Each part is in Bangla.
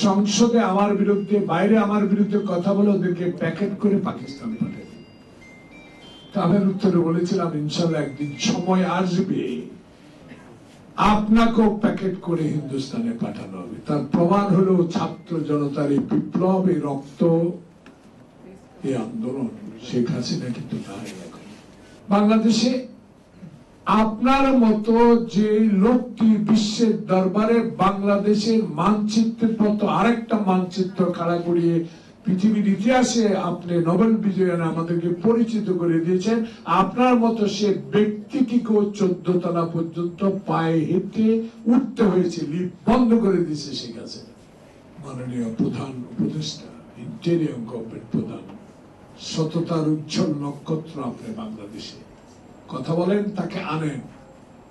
সংসদে আমার বিরুদ্ধে, বাইরে আমার বিরুদ্ধে কথা বলে ওদেরকে প্যাকেট করে পাকিস্তান পাঠাবে। আমি উত্তরে বলেছিলাম ইনশাল্লাহ একদিন সময় আসবে আপনাকেও প্যাকেট করে হিন্দুস্তানে পাঠানো হবে। তার প্রমাণ হলো ছাত্র জনতার এই বিপ্লব, এই রক্ত, এই আন্দোলন। শেখ হাসিনা কিন্তু নাই এখন বাংলাদেশে। আপনার মতো যে লোকটি বিশ্বের দরবারে বাংলাদেশের মানচিত্রের মতো আরেকটা মানচিত্র খাড়া করিয়ে পৃথিবীর ইতিহাসে আপনি নোবেল বিজয়ী আমাদেরকে পরিচিত করে দিয়েছেন, আপনার মতো সে ব্যক্তিটিকেও 14 তলা পর্যন্ত পায়ে হেঁটে উঠতে হয়েছে, লিফট বন্ধ করে দিয়েছে শেখ হাসিনা। মাননীয় প্রধান উপদেষ্টা, ইন্টেরিয়ম গভর্নমেন্ট প্রধান, সততার উজ্জ্বল নক্ষত্র আপনি বাংলাদেশে। কথা বলেন, তাকে আনেন,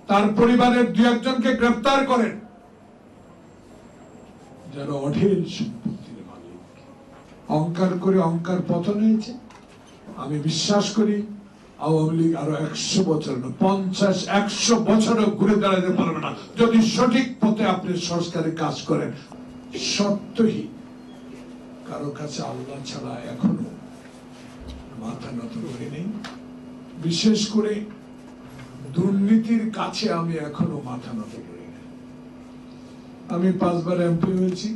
তার পরিবারের 2-1 জনকে গ্রেফতার করেন যারা অঢেল সম্পত্তির মালিক। অহংকার করে অহংকার পতন হয়েছে। আমি বিশ্বাস করি আওয়ামী লীগ আরো 100 বছর, 50-100 বছরও ঘুরে দাঁড়াতে পারবে না যদি সঠিক পথে আপনি সংস্কারের কাজ করেন। সত্যই কারো কাছে আল্লাহ ছাড়া এখনো মাথা নত করে নেই। বিশেষ করে দুর্নীতির কাছে আমি এখনো মাথা নত করি না। আমি 5 বার এমপি হয়েছি,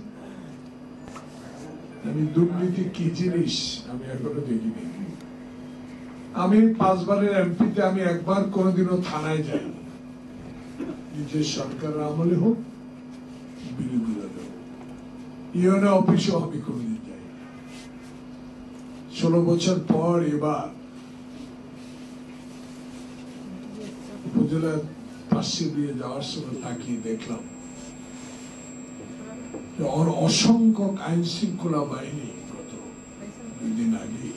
আমি দুর্নীতি কি জিনিস আমি এখনো দেখিনি। আমি 5 বারের এমপিতে আমি একবার কোনোদিনও থানায় যাইনি, নিজের সরকারের আমলে হোক বিরোধী দলে হোক। ইউএনএ অফিসেও আমি কোনোদিন যাই। 16 বছর পর এবার উপজেলার পাশে দিয়ে যাওয়ার সময় তাকিয়ে দেখলাম অসংখ্য আইন শৃঙ্খলা বাহিনী গত 2 দিন আগে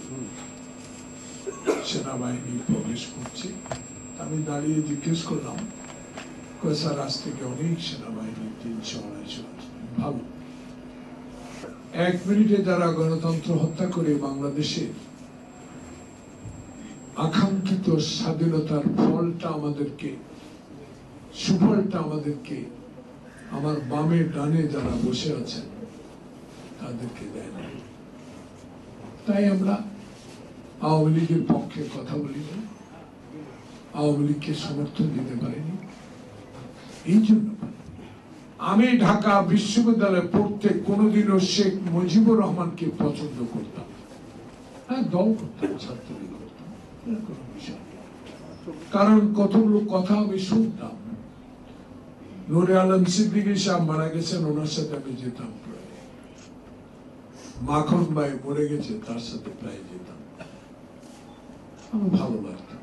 সেনাবাহিনী প্রবেশ করছে। আমি দাঁড়িয়ে জিজ্ঞেস করলাম, স্যার আজ থেকে অনেক সেনাবাহিনী 300-250 ভালো। 1 মিনিটে যারা গণতন্ত্র হত্যা করে বাংলাদেশে আকাঙ্ক্ষিত স্বাধীনতার ফলটা আমাদেরকে, সুফলটা আমাদেরকে আমার বামে ডানে যারা বসে আছেন তাদেরকে দেয় না। তাই আমরা আওয়ামী লীগের পক্ষে কথা বলি না, আওয়ামী লীগকে সমর্থন দিতে পারিনি। এই জন্য আমি ঢাকা বিশ্ববিদ্যালয়ে পড়তে কোনোদিনও শেখ মুজিবুর রহমানকে পছন্দ করতাম, হ্যাঁ দল করতাম, ছাত্রলীগ করতাম, কোনো বিষয়। কারণ কতগুলো কথা আমি শুনতাম। নূরে আলম সিদ্দিকী সাহেব মারা গেছেন, ওনার সাথে আমি যেতাম প্রায়। মাখন ভাই মরে গেছে, তার সাথে প্রায় যেতাম। আমার ভালো লাগতো।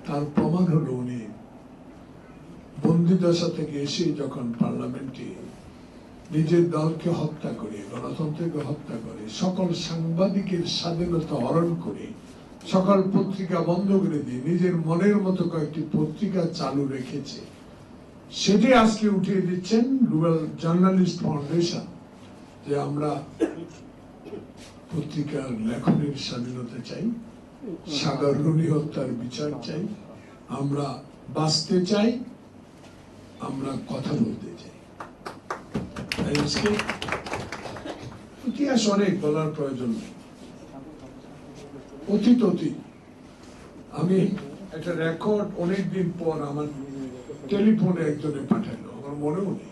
তার প্রমাণ হলো উনি বন্দিদশা থেকে এসে যখন পার্লামেন্টে নিজের দলকে হত্যা করে, গণতন্ত্রকে হত্যা করে, সকল সাংবাদিকের স্বাধীনতা হরণ করে, সকল পত্রিকা বন্ধ করে দিয়ে নিজের মনের মতো কয়েকটি পত্রিকা চালু রেখেছে। সেটি আজকে উঠিয়ে দিচ্ছেন রুবেল জার্নালিস্ট ফাউন্ডেশন, যে আমরা পত্রিকার লেখনের স্বাধীনতা চাই, সাগর রুনি হত্যার বিচার চাই, আমরা বাঁচতে চাই, আমরা কথা বলতে চাই। ইতিহাস অনেক বলার প্রয়োজন নেই, অতীত অতীত। আমি একটা রেকর্ড অনেকদিন পর আমার টেলিফোনে একজনে পাঠালো, আমার মনেও নেই।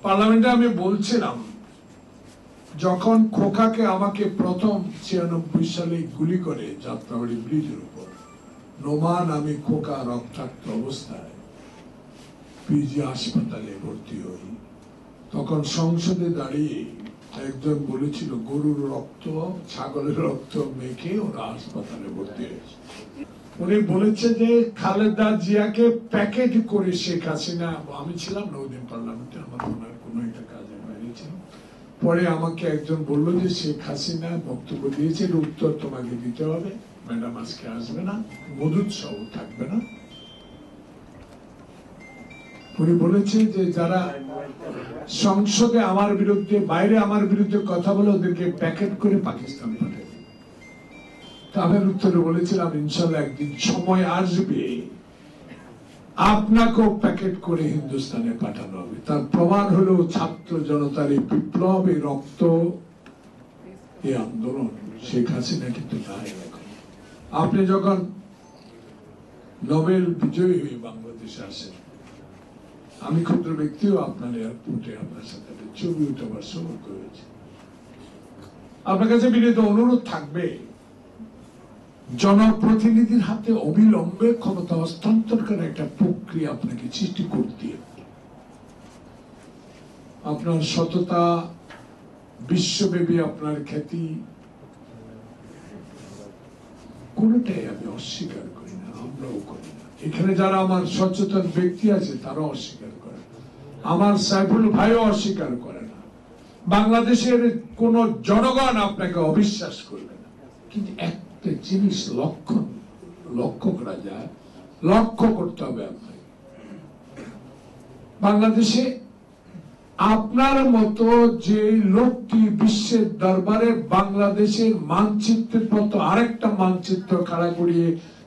পার্লামেন্টে আমি বলছিলাম, যখন খোকাকে আমাকে প্রথম 96 সালে গুলি করে যাত্রাবাড়ি ব্রিজের উপর, নোমান আমি খোকা রক্তাক্ত অবস্থায় পিজি হাসপাতালে ভর্তি হই। তখন সংসদে দাঁড়িয়ে একজন বলেছিল গরুর রক্ত, ছাগলের রক্ত মেখে ওরা হাসপাতালে ভর্তি হয়েছে। উনি বলেছে যে খালেদা জিয়াকে প্যাকেট করে শেখ হাসিনা, আমি ছিলাম না ওদিন পার্লামেন্টে, আমার ওনার কোনো একটা কাজে বাইরে ছিল। পরে আমাকে একজন বললো যে শেখ হাসিনা বক্তব্য দিয়েছে, উত্তর তোমাকে দিতে হবে, ম্যাডাম আজকে আসবে না, মধুৎসব থাকবে না। উনি বলেছে যে যারা সংসদে আমার বিরুদ্ধে, বাইরে আমার বিরুদ্ধে কথা বলে ওদেরকে প্যাকেট করে পাকিস্তান পাঠাবে। আমি উত্তরে বলেছিলাম ইনশাল্লাহ একদিন সময় আসবে আপনাকেও প্যাকেট করে হিন্দুস্তানে পাঠানো হবে। তার প্রমাণ হলো ছাত্র জনতার এই বিপ্লবের রক্ত, এই আন্দোলন। শেখ হাসিনা কিন্তু নাই এখন। আপনি যখন নোবেল বিজয়ী হয়ে বাংলাদেশে আসেন, আমি ক্ষুদ্র ব্যক্তিও আপনার এয়ারপোর্টে আপনার সাথে ছবি উঠাবার সৌভাগ্য হয়েছে। আপনার কাছে বিনীত অনুরোধ থাকবে, জনপ্রতিনিধির হাতে অবিলম্বে ক্ষমতা হস্তান্তর করার একটা প্রক্রিয়া আপনাকে সৃষ্টি করতে হবে। আপনার সততা, বিশ্বব্যাপী আপনার খ্যাতি, কোনটাই আমি অস্বীকার করি না, আমরাও করি না। এখানে যারা আমার সচেতন ব্যক্তি আছে তারাও অস্বীকার করে না, আমার সাইফুল ভাইও অস্বীকার করে না, বাংলাদেশের কোন জনগণ আপনাকে অবিশ্বাস করবে না। কিন্তু একটা জিনিস লক্ষ্য করা যায়, লক্ষ্য করতে হবে আপনাকে। বাংলাদেশে আপনার মতো যে লোকটি বিশ্বের দরবারে বাংলাদেশের মানচিত্রের মতো আরেকটা মানচিত্র খাড়া করিয়ে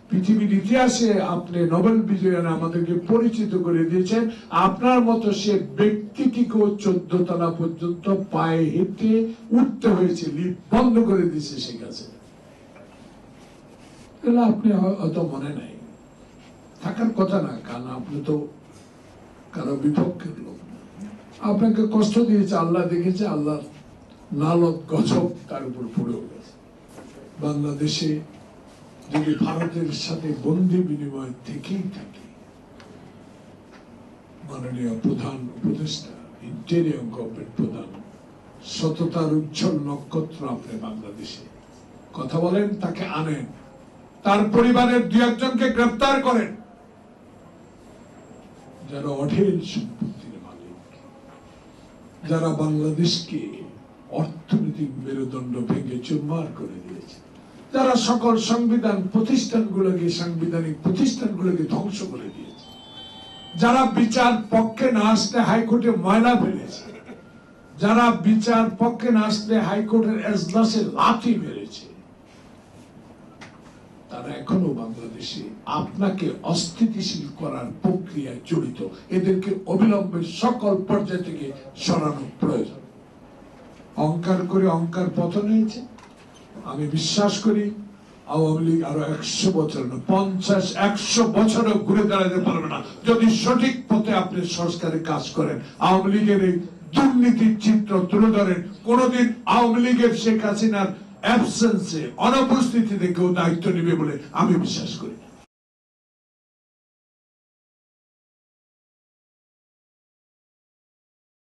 পৃথিবীর ইতিহাসে আপনি নোবেল বিজয়ী আমাদেরকে পরিচিত করে দিয়েছেন, আপনার মতো সে ব্যক্তিটিকেও 14 তলা পর্যন্ত পায়ে হেঁটে উঠতে হয়েছে, লিফট বন্ধ করে দিয়েছে শেখ হাসিনা। এগুলো আপনি হয়তো মনে নাই, থাকার কথা না, কারণ আপনি তো কারো বিপক্ষের লোক। আপনাকে কষ্ট দিয়েছে, আল্লাহ দেখেছে, আল্লাহ নালত গজব তার উপর পড়েও গেছে। বাংলাদেশে যদি ভারতের সাথে বন্ধি বিনিময় থেকেই থাকে, মাননীয় প্রধান উপদেষ্টা, ইন্টেরিয়র গভর্নমেন্ট প্রধান, সততার উজ্জ্বল নক্ষত্র আপনি বাংলাদেশে কথা বলেন, তাকে আনেন, তার পরিবারের 2-1জনকে গ্রেফতার করেন যারা অঢেল সম্পত্তির মালিক, যারা বাংলাদেশকে অর্থনৈতিক মেরুদণ্ড ভেঙে চুরমার করে দিয়েছে, যারা সকল সাংবিধানিক প্রতিষ্ঠানগুলোকে ধ্বংস করে দিয়েছে, যারা বিচার পক্ষে না আসলে হাইকোর্টে ময়লা ফেলেছে, যারা বিচার পক্ষে না আসলে হাইকোর্টের এজলাসে লাথি মেরেছে, তারা এখনো বাংলাদেশে আপনাকে অস্থিতিশীল করার প্রক্রিয়ায় জড়িত। এদেরকে অবিলম্বে সকল পর্যায় থেকে সরানো প্রয়োজন। অহংকার করে অহংকার পতন হয়েছে। আমি বিশ্বাস করি আওয়ামী লীগ আরো 100 বছর না, 50-100 বছরও ঘুরে দাঁড়াতে পারবে না যদি সঠিক পথে আপনি সংস্কারের কাজ করেন। আওয়ামী লীগের এই দুর্নীতির চিত্র তুলে ধরেন। কোনদিন আওয়ামী লীগের শেখ হাসিনার অ্যাবসেন্সে, অনুপস্থিতিতে কেউ দায়িত্ব নেবে বলে আমি বিশ্বাস করি।